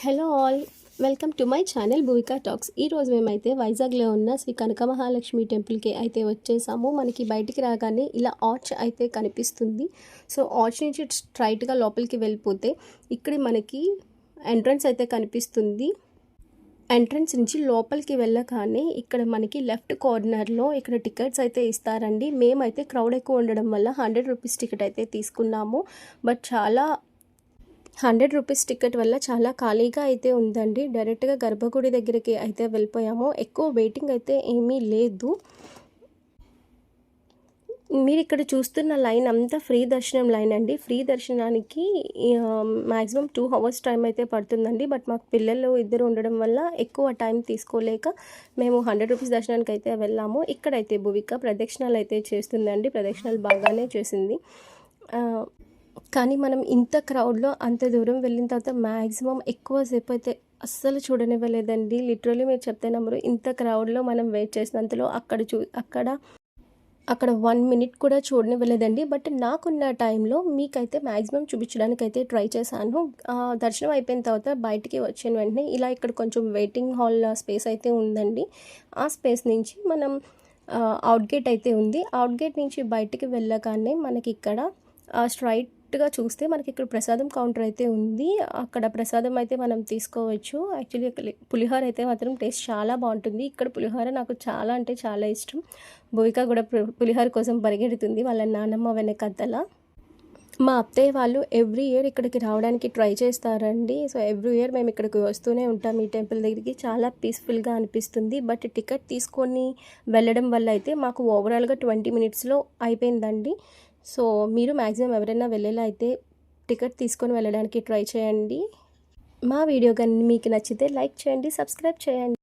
Hello all, welcome to my channel Bhuvika talks. ఈరోజు మేమైతే వైజాగ్లో ఉన్న శ్రీ కనక మహాలక్ష్మి టెంపుల్కి అయితే వచ్చేసాము. మనకి బయటికి రాగానే ఇలా ఆర్చ్ అయితే కనిపిస్తుంది. సో ఆర్చ్ నుంచి స్ట్రైట్గా లోపలికి వెళ్ళిపోతే ఇక్కడ మనకి ఎంట్రన్స్ అయితే కనిపిస్తుంది. ఎంట్రన్స్ నుంచి లోపలికి వెళ్ళగానే ఇక్కడ మనకి లెఫ్ట్ కార్నర్లో ఇక్కడ టికెట్స్ అయితే ఇస్తారండి. మేమైతే క్రౌడ్ ఎక్కువ ఉండడం వల్ల 100 రూపీస్ టికెట్ అయితే తీసుకున్నాము. బట్ చాలా 100 రూపీస్ టికెట్ వల్ల చాలా ఖాళీగా అయితే ఉందండి. డైరెక్ట్గా గర్భగుడి దగ్గరికి అయితే వెళ్ళిపోయాము. ఎక్కువ వెయిటింగ్ అయితే ఏమీ లేదు. మీరు ఇక్కడ చూస్తున్న లైన్ అంతా ఫ్రీ దర్శనం లైన్ అండి. ఫ్రీ దర్శనానికి మ్యాక్సిమం 2 అవర్స్ టైం అయితే పడుతుందండి. బట్ మాకు పిల్లలు ఇద్దరు ఉండడం వల్ల ఎక్కువ టైం తీసుకోలేక మేము 100 రూపీస్ దర్శనానికి అయితే వెళ్ళాము. ఇక్కడైతే భువిక ప్రదక్షిణాలు అయితే చేస్తుందండి. ప్రదక్షిణాలు బాగానే చేసింది. కానీ మనం ఇంత క్రౌడ్లో అంత దూరం వెళ్ళిన తర్వాత మ్యాక్సిమం ఎక్కువసేపు అయితే అస్సలు చూడనివ్వలేదండి. లిటరలీ మీరు చెప్తే నమ్మరు. ఇంత క్రౌడ్లో మనం వెయిట్ చేసినంతలో అక్కడ 1 మినిట్ కూడా చూడనివ్వలేదండి. బట్ నాకున్న టైంలో మీకైతే మ్యాక్సిమం చూపించడానికి అయితే ట్రై చేశాను. దర్శనం అయిపోయిన తర్వాత బయటికి వచ్చిన వెంటనే ఇలా ఇక్కడ కొంచెం వెయిటింగ్ హాల్ స్పేస్ అయితే ఉందండి. ఆ స్పేస్ నుంచి మనం అవుట్ గేట్ అయితే ఉంది. అవుట్ గేట్ నుంచి బయటికి వెళ్ళగానే మనకి ఇక్కడ స్ట్రైట్గా చూస్తే మనకి ఇక్కడ ప్రసాదం కౌంటర్ అయితే ఉంది. అక్కడ ప్రసాదం అయితే మనం తీసుకోవచ్చు. యాక్చువల్లీ పులిహోర అయితే మాత్రం టేస్ట్ చాలా బాగుంటుంది. ఇక్కడ పులిహోర నాకు చాలా అంటే చాలా ఇష్టం. భూమిక కూడా పులిహోర కోసం పరిగెడుతుంది వాళ్ళ నానమ్మ వెనకద్దల. మా అత్తయ్య వాళ్ళు ఎవ్రీ ఇయర్ ఇక్కడికి రావడానికి ట్రై చేస్తారండి. సో ఎవ్రీ ఇయర్ మేము ఇక్కడికి వస్తూనే ఉంటాం. ఈ టెంపుల్ దగ్గరికి చాలా పీస్ఫుల్గా అనిపిస్తుంది. బట్ టికెట్ తీసుకొని వెళ్ళడం వల్ల అయితే మాకు ఓవరాల్గా 20 మినిట్స్లో అయిపోయిందండి. సో మీరు మ్యాక్సిమం ఎవరైనా వెళ్ళేలా అయితే టికెట్ తీసుకొని వెళ్ళడానికి ట్రై చేయండి. మా వీడియో కానీ మీకు నచ్చితే లైక్ చేయండి, సబ్స్క్రైబ్ చేయండి.